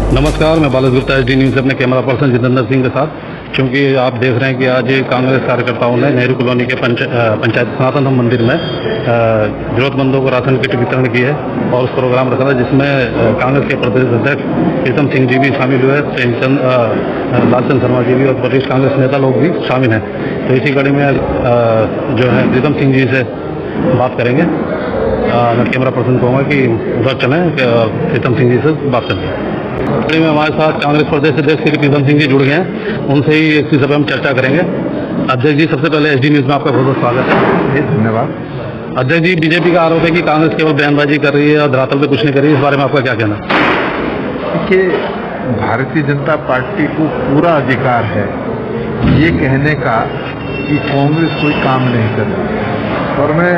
नमस्कार, मैं Balaji Gupta SD news से अपने कैमरा पर्सन जितेंद्र सिंह के साथ। क्योंकि आप देख रहे हैं कि आज कांग्रेस कार्यकर्ताओं ने नेहरू कॉलोनी के पंचायत सनातन धर्म मंदिर में जरूरतमंदों को राशन किट वितरण की है और उस प्रोग्राम रखा था जिसमें कांग्रेस के प्रदेश अध्यक्ष प्रीतम सिंह जी भी शामिल हुए, लालचंद शर्मा जी भी और वरिष्ठ कांग्रेस नेता लोग भी शामिल हैं। तो इसी कड़ी में जो है प्रीतम सिंह जी से बात करेंगे। मैं कैमरा पर्सन कहूँगा कि उधर चलें, प्रीतम सिंह जी से बात करें। में हमारे साथ कांग्रेस प्रदेश अध्यक्ष श्री प्रीतम सिंह जी जुड़ गए हैं, उनसे ही इस विषय पर हम चर्चा करेंगे। अध्यक्ष जी, सबसे पहले एसडी न्यूज़ में आपका बहुत बहुत स्वागत है। धन्यवाद। अध्यक्ष जी, बीजेपी का आरोप है कि कांग्रेस केवल बयानबाजी कर रही है और धरातल पे कुछ नहीं कर रही है, इस बारे में आपका क्या कहना है? देखिए, भारतीय जनता पार्टी को पूरा अधिकार है ये कहने का कि कांग्रेस कोई काम नहीं कर रही, और मैं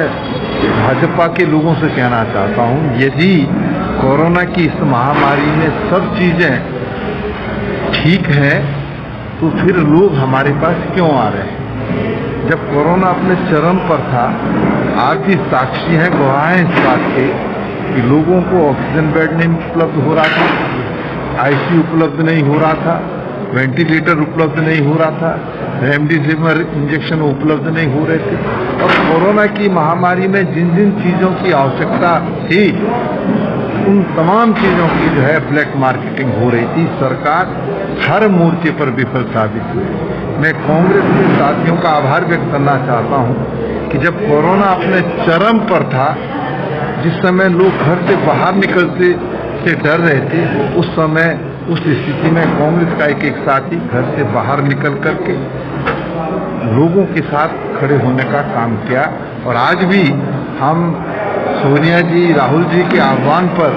भाजपा के लोगों से कहना चाहता हूं, यदि कोरोना की इस महामारी में सब चीजें ठीक है तो फिर लोग हमारे पास क्यों आ रहे हैं? जब कोरोना अपने चरम पर था, आज भी साक्षी हैं, गवाह हैं इस बात के कि लोगों को ऑक्सीजन बेड नहीं उपलब्ध हो रहा था, आईसीयू उपलब्ध नहीं हो रहा था, वेंटिलेटर उपलब्ध नहीं हो रहा था, रेमडेसिविर इंजेक्शन उपलब्ध नहीं हो रहे थे। और कोरोना की महामारी में जिन जिन चीजों की आवश्यकता थी उन तमाम चीजों की जो है ब्लैक मार्केटिंग हो रही थी। सरकार हर मोर्चे पर विफल साबित हुई। मैं कांग्रेस के साथियों का आभार व्यक्त करना चाहता हूं कि जब कोरोना अपने चरम पर था, जिस समय लोग घर से बाहर निकलते से डर रहे थे, उस समय उस स्थिति में कांग्रेस का एक साथी घर से बाहर निकल करके लोगों के साथ खड़े होने का काम किया। और आज भी हम सोनिया जी, राहुल जी के आह्वान पर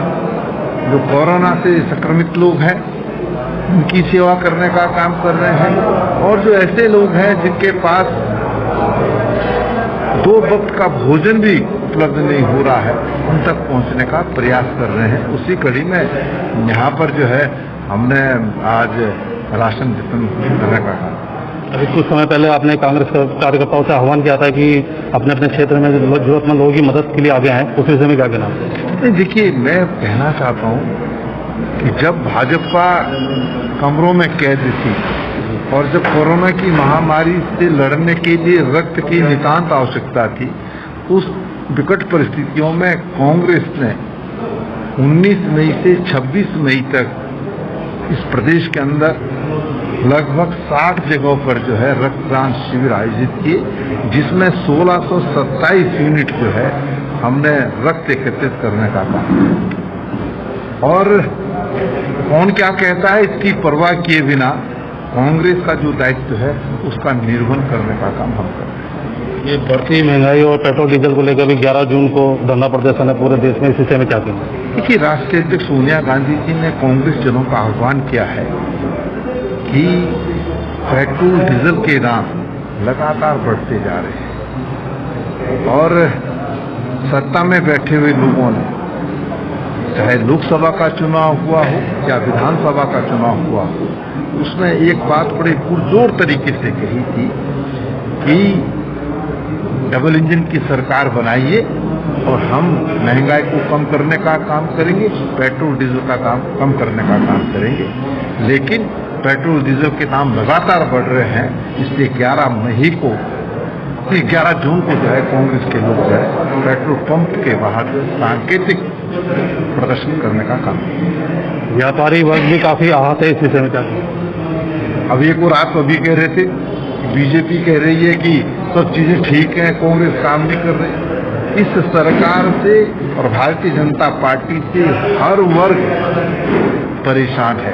जो कोरोना से संक्रमित लोग हैं उनकी सेवा करने का काम कर रहे हैं, और जो ऐसे लोग हैं जिनके पास 2 वक्त का भोजन भी उपलब्ध नहीं हो रहा है, उन तक पहुंचने का प्रयास कर रहे हैं। उसी कड़ी में यहाँ पर जो है हमने आज राशन वितरण करने का काम। अभी कुछ समय पहले आपने कांग्रेस कार्यकर्ताओं से आह्वान किया था कि अपने अपने क्षेत्र में जरूरतमंद लोगों की मदद के लिए आगे आए, उस विषय में क्या कहना? देखिए, मैं कहना चाहता हूँ कि जब भाजपा कमरों में कैद थी और जब कोरोना की महामारी से लड़ने के लिए रक्त की नितांत आवश्यकता थी, उस विकट परिस्थितियों में कांग्रेस ने 19 मई से 26 मई तक इस प्रदेश के अंदर लगभग 60 जगहों पर जो है रक्तदान शिविर आयोजित किए, जिसमें 1627 यूनिट जो है हमने रक्त एकत्रित करने का काम किया। और कौन क्या कहता है इसकी परवाह किए बिना कांग्रेस का जो दायित्व है उसका निर्वहन करने का काम हम कर रहे हैं। ये बढ़ती महंगाई और पेट्रोल डीजल को लेकर भी 11 जून को धरना प्रदर्शन है पूरे देश में, इस विषय में क्या कहना? देखिए, राष्ट्रीय अध्यक्ष सोनिया गांधी जी ने कांग्रेस जनों का आह्वान किया है कि पेट्रोल डीजल के दाम लगातार बढ़ते जा रहे हैं, और सत्ता में बैठे हुए लोगों ने, चाहे लोकसभा का चुनाव हुआ हो या विधानसभा का चुनाव हुआ हो, उसमें एक बात बड़े पुरजोर तरीके से कही थी कि डबल इंजन की सरकार बनाइए और हम महंगाई को कम करने का काम करेंगे, पेट्रोल डीजल का काम कम करने का काम करेंगे। लेकिन पेट्रोल डीजल के दाम लगातार बढ़ रहे हैं, इसलिए 11 जून को जो है कांग्रेस के लोग जो है पेट्रोल पंप के बाहर सांकेतिक प्रदर्शन करने का काम। व्यापारी वर्ग भी काफी आहत है, इस विषय में क्या? अब एक और आप अभी कह रहे थे बीजेपी कह रही है कि सब चीजें ठीक हैं, कांग्रेस काम नहीं कर रही। इस सरकार से और भारतीय जनता पार्टी से हर वर्ग परेशान है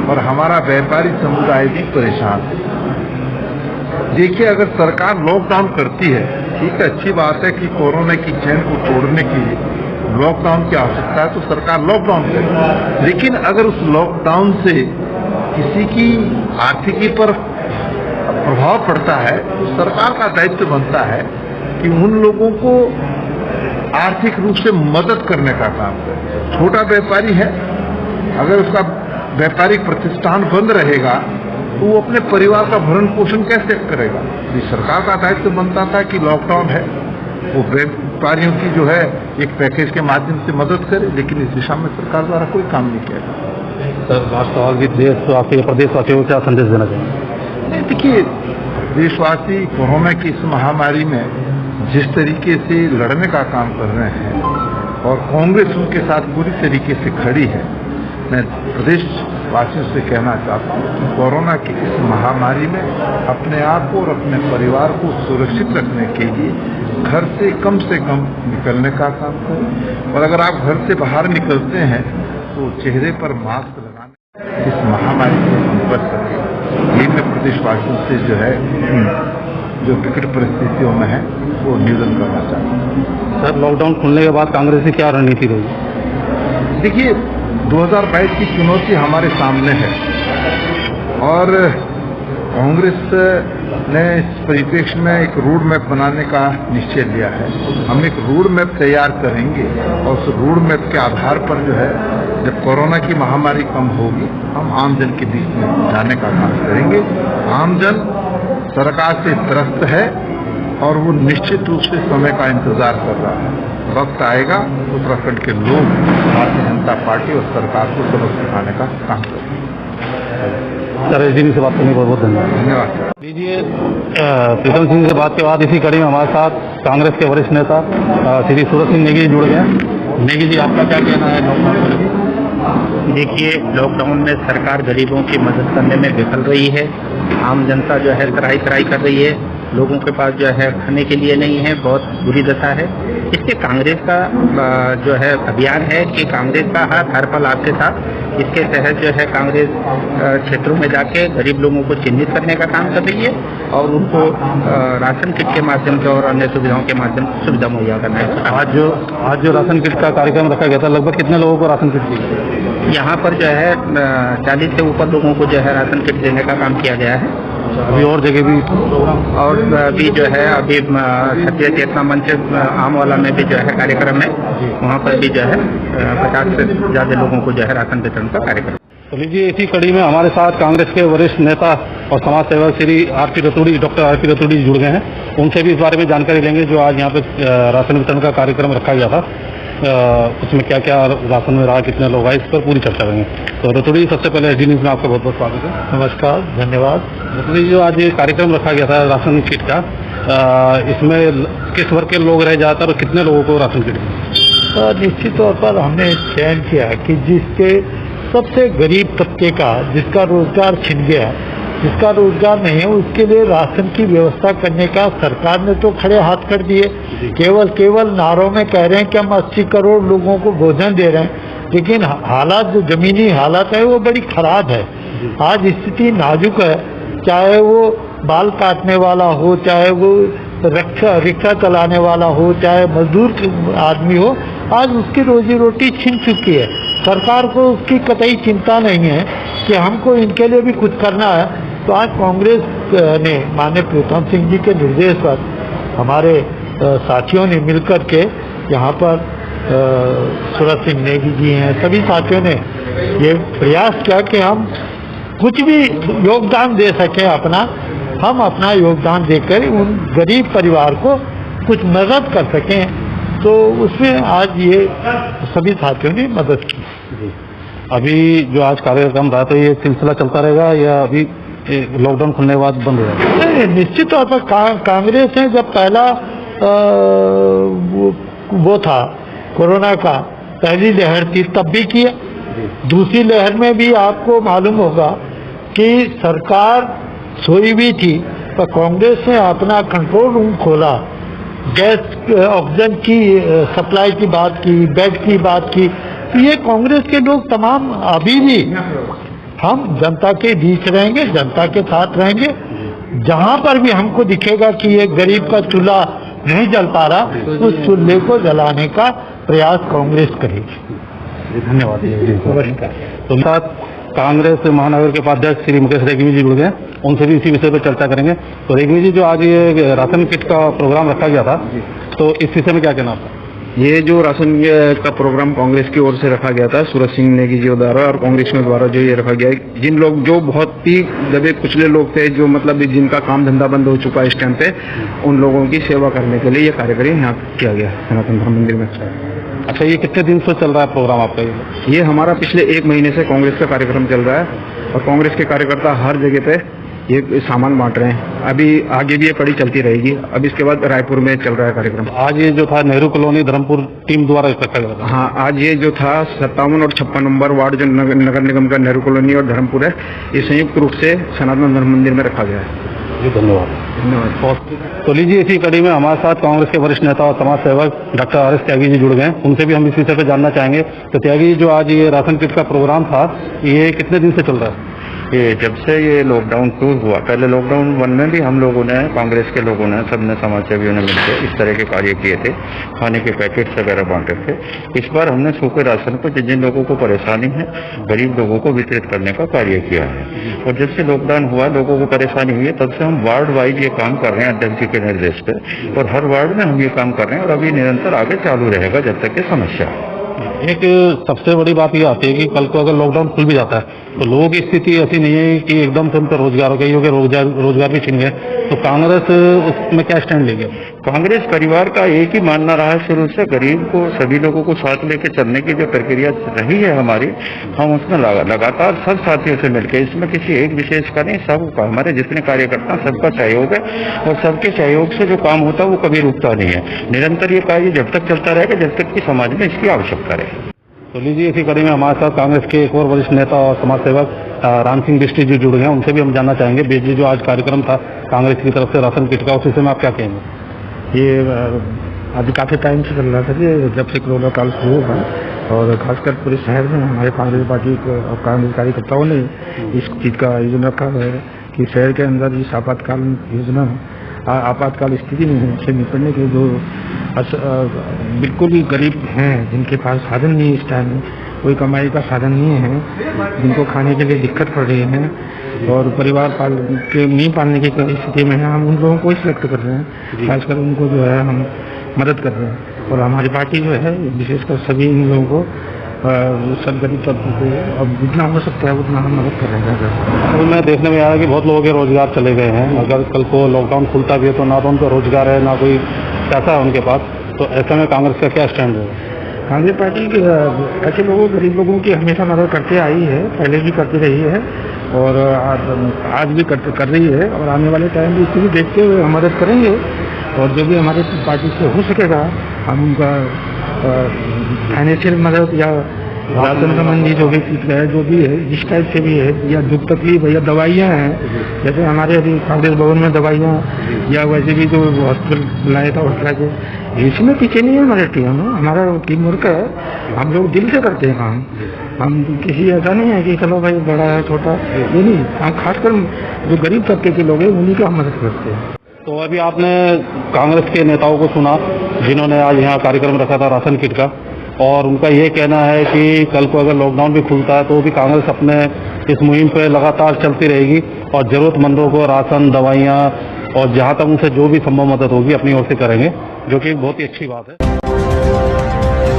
और हमारा व्यापारी समुदाय भी परेशान है। देखिए, अगर सरकार लॉकडाउन करती है, ठीक है, अच्छी बात है कि कोरोना की चेन को तोड़ने के लिए लॉकडाउन की आवश्यकता है तो सरकार लॉकडाउन करे। लेकिन अगर उस लॉकडाउन से किसी की आर्थिकी पर प्रभाव पड़ता है तो सरकार का दायित्व बनता है कि उन लोगों को आर्थिक रूप से मदद करने का काम करे। छोटा व्यापारी है, अगर उसका व्यापारिक प्रतिष्ठान बंद रहेगा तो वो अपने परिवार का भरण पोषण कैसे करेगा? ये सरकार का दायित्व बनता था कि लॉकडाउन है, वो व्यापारियों की जो है एक पैकेज के माध्यम से मदद करे, लेकिन इस दिशा में सरकार द्वारा कोई काम नहीं किया जाता। सर लास्ट सवाल की देशवासी प्रदेशवासियों को क्या संदेश देना चाहिए? नहीं, देखिए, देशवासी कोरोना की इस महामारी में जिस तरीके से लड़ने का काम कर रहे हैं और कांग्रेस उनके साथ पूरी तरीके से खड़ी है, मैं प्रदेशवासियों से कहना चाहता हूँ कि कोरोना की इस महामारी में अपने आप को और अपने परिवार को सुरक्षित रखने के लिए घर से कम निकलने का काम करें, और अगर आप घर से बाहर निकलते हैं तो चेहरे पर मास्क लगाने इस महामारी से हम बच सकें। ये मैं प्रदेशवासियों से जो विकट परिस्थितियों में है वो निवेदन करना चाहता हूँ। सर लॉकडाउन खुलने के बाद कांग्रेस की क्या रणनीति रहेगी? देखिए, 2022 की चुनौती हमारे सामने है और कांग्रेस ने इस परिप्रेक्ष्य में एक रोड मैप बनाने का निश्चय लिया है। हम एक रोड मैप तैयार करेंगे और उस रोड मैप के आधार पर जब कोरोना की महामारी कम होगी, हम आमजन के बीच में जाने का काम करेंगे। आमजन सरकार से त्रस्त है और वो निश्चित रूप से समय का इंतजार कर रहा है। वक्त आएगा उत्तराखंड के लोग भारतीय जनता पार्टी और सरकार को सबक सिखाने का काम करेंगे। सर एस से बात करने बहुत बहुत धन्यवाद। धन्यवाद। लीजिए, प्रीतम सिंह से बात के बाद इसी कड़ी में हमारे साथ कांग्रेस के वरिष्ठ नेता श्री सूरज सिंह नेगी जी जुड़ गए। नेगी जी, आपका क्या कहना है लॉकडाउन? देखिए, लॉकडाउन में सरकार गरीबों की मदद करने में विफल रही है। आम जनता जो है तराई कर रही है। लोगों के पास जो है खाने के लिए नहीं है, बहुत बुरी दशा है। इससे कांग्रेस का जो है अभियान है कि कांग्रेस का हाथ हर पल आपके साथ। इसके तहत जो है कांग्रेस क्षेत्रों में जाके गरीब लोगों को चिन्हित करने का काम कर रही है और उनको राशन किट के माध्यम से और अन्य सुविधाओं के माध्यम से सुविधा मुहैया करना है। आज जो राशन किट का कार्यक्रम रखा गया था, लगभग कितने लोगों को राशन किट दी? यहाँ पर जो है 40 से ऊपर लोगों को जो है राशन किट देने का काम किया गया है। अभी और जगह भी और भी जो है अभी क्षत्रिय चेतना मंच आमवाला में भी जो है कार्यक्रम है, वहाँ पर भी जो है 50 से ज्यादा लोगों को जो है राशन वितरण का कार्यक्रम। तो लीजिए, इसी कड़ी में हमारे साथ कांग्रेस के वरिष्ठ नेता और समाज सेवक Shri doctor R P Raturi जुड़ गए हैं। उनसे भी इस बारे में जानकारी लेंगे जो आज यहाँ पे राशन वितरण का कार्यक्रम रखा गया था, उसमें क्या क्या राशन में रहा, कितने लोग आए, इस पर पूरी चर्चा करेंगे। तो रतूड़ी, सबसे पहले एसडी न्यूज़ में आपका बहुत बहुत स्वागत है। नमस्कार, धन्यवाद। रतूड़ी, जो आज ये कार्यक्रम रखा गया था राशन किट का, इसमें किस वर्ग के लोग रह जाते और कितने लोगों को राशन किट? निश्चित तौर पर हमने चयन किया कि जिसके सबसे गरीब तबके का, जिसका रोजगार छिन गया, जिसका रोजगार नहीं है, उसके लिए राशन की व्यवस्था करने का सरकार ने तो खड़े हाथ कर दिए। केवल नारों में कह रहे हैं कि हम 80 करोड़ लोगों को भोजन दे रहे हैं, लेकिन हालात, जो जमीनी हालात है वो बड़ी खराब है। आज स्थिति नाजुक है, चाहे वो बाल काटने वाला हो, चाहे वो रिक्शा चलाने वाला हो, चाहे मजदूर आदमी हो, आज उसकी रोजी रोटी छिन चुकी है। सरकार को उसकी कतई चिंता नहीं है कि हमको इनके लिए भी कुछ करना है। तो आज कांग्रेस ने माननीय प्रीतम सिंह जी के निर्देश पर हमारे साथियों ने मिलकर के यहाँ पर सूरज सिंह नेगी जी हैं, सभी साथियों ने ये प्रयास किया कि हम कुछ भी योगदान दे सकें अपना, हम अपना योगदान देकर उन गरीब परिवार को कुछ मदद कर सकें। तो उसमें आज ये सभी साथियों ने मदद की। अभी जो आज कार्यक्रम रहा, तो ये सिलसिला चलता रहेगा या अभी लॉकडाउन खुलने के बाद बंद हो जाएगा? निश्चित तौर पर कांग्रेस ने जब पहला वो था कोरोना का, पहली लहर थी, तब भी किया। दूसरी लहर में भी आपको मालूम होगा कि सरकार सोई भी थी, पर कांग्रेस ने अपना कंट्रोल रूम खोला, गैस ऑक्सीजन की सप्लाई की बात की, बेड की बात की। तो ये कांग्रेस के लोग तमाम अभी भी हम जनता के बीच रहेंगे, जनता के साथ रहेंगे। जहां पर भी हमको दिखेगा कि ये गरीब का चूल्हा नहीं जल पा रहा, उस चूल्हे को जलाने का प्रयास कांग्रेस करेगी। धन्यवाद। तो साथ कांग्रेस महानगर के उपाध्यक्ष श्री मुकेश रेग्मी जी जुड़ गए, उनसे भी इसी विषय पर चर्चा करेंगे। तो रेग्मी जी, जो आज ये राशन किट का प्रोग्राम रखा गया था, तो इस विषय में क्या कहना आपका? ये जो राशन का प्रोग्राम कांग्रेस की ओर से रखा गया था, सूरज सिंह नेगी जी द्वारा और कांग्रेस में द्वारा जो ये रखा गया है, जिन लोग जो बहुत ही दबे कुचले लोग थे, जो मतलब जिनका काम धंधा बंद हो चुका है इस टाइम पे, उन लोगों की सेवा करने के लिए ये कार्यक्रम यहाँ किया गया है सनातन धर्म मंदिर में। अच्छा, ये कितने दिन से चल रहा है प्रोग्राम आपका ये हमारा पिछले 1 महीने से कांग्रेस का कार्यक्रम चल रहा है और कांग्रेस के कार्यकर्ता हर जगह पे ये सामान बांट रहे हैं। अभी आगे भी ये कड़ी चलती रहेगी। अब इसके बाद रायपुर में चल रहा है कार्यक्रम। आज ये जो था नेहरू कॉलोनी धर्मपुर टीम द्वारा रखा गया था। हाँ, आज ये जो था 57 और 56 नंबर वार्ड जो नगर निगम का नेहरू कॉलोनी और धर्मपुर है, ये संयुक्त रूप से सनातन धर्म मंदिर में रखा गया है। जी धन्यवाद। तो लीजिए, इसी कड़ी में हमारे साथ कांग्रेस के वरिष्ठ नेता और समाज सेवक डॉक्टर आर.एस. त्यागी जी जुड़ गए हैं। उनसे भी हम इस विषय पर जानना चाहेंगे। तो त्यागी जी, जो आज ये राशन किट का प्रोग्राम था, ये कितने दिन से चल रहा है? ये जब से ये लॉकडाउन शुरू हुआ, पहले लॉकडाउन 1 में भी हम लोगों ने, कांग्रेस के लोगों ने, सबने, समाजसेवियों ने मिलकर इस तरह के कार्य किए थे, खाने के पैकेट्स वगैरह बांटे थे। इस बार हमने सूखे राशन को जिन लोगों को परेशानी है, गरीब लोगों को वितरित करने का कार्य किया है। और जब से लॉकडाउन हुआ, लोगों को परेशानी हुई है, तब से हम वार्ड वाइज ये काम कर रहे हैं अध्यक्ष जी के निर्देश पे, और हर वार्ड में हम ये काम कर रहे हैं और अभी निरंतर आगे चालू रहेगा जब तक ये समस्या है। एक सबसे बड़ी बात ये आती है कि कल को अगर लॉकडाउन खुल भी जाता है तो लोगों की स्थिति ऐसी नहीं है कि एकदम से उनका रोजगार हो गया, क्योंकि रोजगार भी छिन गए। तो कांग्रेस उसमें क्या स्टैंड लेगी? कांग्रेस परिवार का एक ही मानना रहा है शुरू से, गरीब को, सभी लोगों को साथ लेके चलने की जो प्रक्रिया रही है हमारी, हम उसमें लगातार सब साथियों से मिलकर, इसमें किसी एक विशेष का नहीं, सब हमारे जितने कार्यकर्ता, सबका सहयोग है और सबके सहयोग से जो काम होता है वो कभी रुकता नहीं है। निरंतर ये कार्य जब तक चलता रहेगा जब तक कि समाज में इसकी आवश्यकता रहे। तो लीजिए, इसी कड़ी में हमारे साथ कांग्रेस के एक और वरिष्ठ नेता और समाज सेवक राम सिंह बिष्ट जी जुड़ गए हैं। उनसे भी हम जानना चाहेंगे। बिष्ट जी, जो आज कार्यक्रम था कांग्रेस की तरफ से राशन किट का, उस विषय में आप क्या कहेंगे? ये अभी काफ़ी टाइम से चल रहा था कि जब से कोरोना काल शुरू हुआ, और खासकर पूरे शहर में हमारे कांग्रेस पार्टी और कांग्रेस कार्यकर्ताओं ने इस चीज़ का आयोजन रखा है कि शहर के अंदर इस आपातकाल योजना, आपातकाल स्थिति में से निपटने के जो बिल्कुल ही गरीब हैं, जिनके पास साधन नहीं है, इस टाइम में कोई कमाई का साधन नहीं है, जिनको खाने के लिए दिक्कत पड़ रही है और परिवार नहीं पालने की स्थिति में है, हम उन लोगों को सिलेक्ट कर रहे हैं। खासकर उनको जो है हम मदद कर रहे हैं और हमारी पार्टी जो है विशेषकर सभी इन लोगों को, सब गरीब तबके को अब जितना हो सकता है उतना हम मदद कर रहे हैं। अभी मैं देखने में आ रहा है कि बहुत लोगों के रोजगार चले गए हैं। अगर कल को लॉकडाउन खुलता भी है तो ना तो उनका रोजगार है, ना कोई पैसा है उनके पास। तो ऐसे में कांग्रेस का क्या स्टैंड है? कांग्रेस पार्टी ऐसे लोगों, गरीब लोगों की हमेशा मदद करते आई है, पहले भी करती रही है और आज भी कर रही है और आने वाले टाइम भी इसको भी देखते हुए हम मदद करेंगे। और जो भी हमारी पार्टी से हो सकेगा हम उनका फाइनेंशियल मदद या राशन संबंधी जो भी है, जो भी है, जिस टाइप से भी है, या दुख तकलीफ या दवाइयाँ हैं, जैसे हमारे अभी कांग्रेस भवन में दवाइयाँ, या वैसे भी जो हॉस्पिटल लाया था हॉस्पिटल के, इसमें पीछे नहीं है हमारी टीम। हमारा टीम वर्क है, हम लोग दिल से करते हैं काम। हम किसी ऐसा नहीं है कि चलो भाई बड़ा है छोटा, ये नहीं। हम खासकर जो गरीब तबके के लोग हैं उन्हीं को हम मदद करते हैं। तो अभी आपने कांग्रेस के नेताओं को सुना जिन्होंने आज यहाँ कार्यक्रम रखा था राशन किट का, और उनका ये कहना है कि कल को अगर लॉकडाउन भी खुलता है तो भी कांग्रेस अपने इस मुहिम पे लगातार चलती रहेगी और जरूरतमंदों को राशन, दवाइयाँ और जहाँ तक उनसे जो भी संभव मदद होगी अपनी ओर से करेंगे, जो कि एक बहुत ही अच्छी बात है।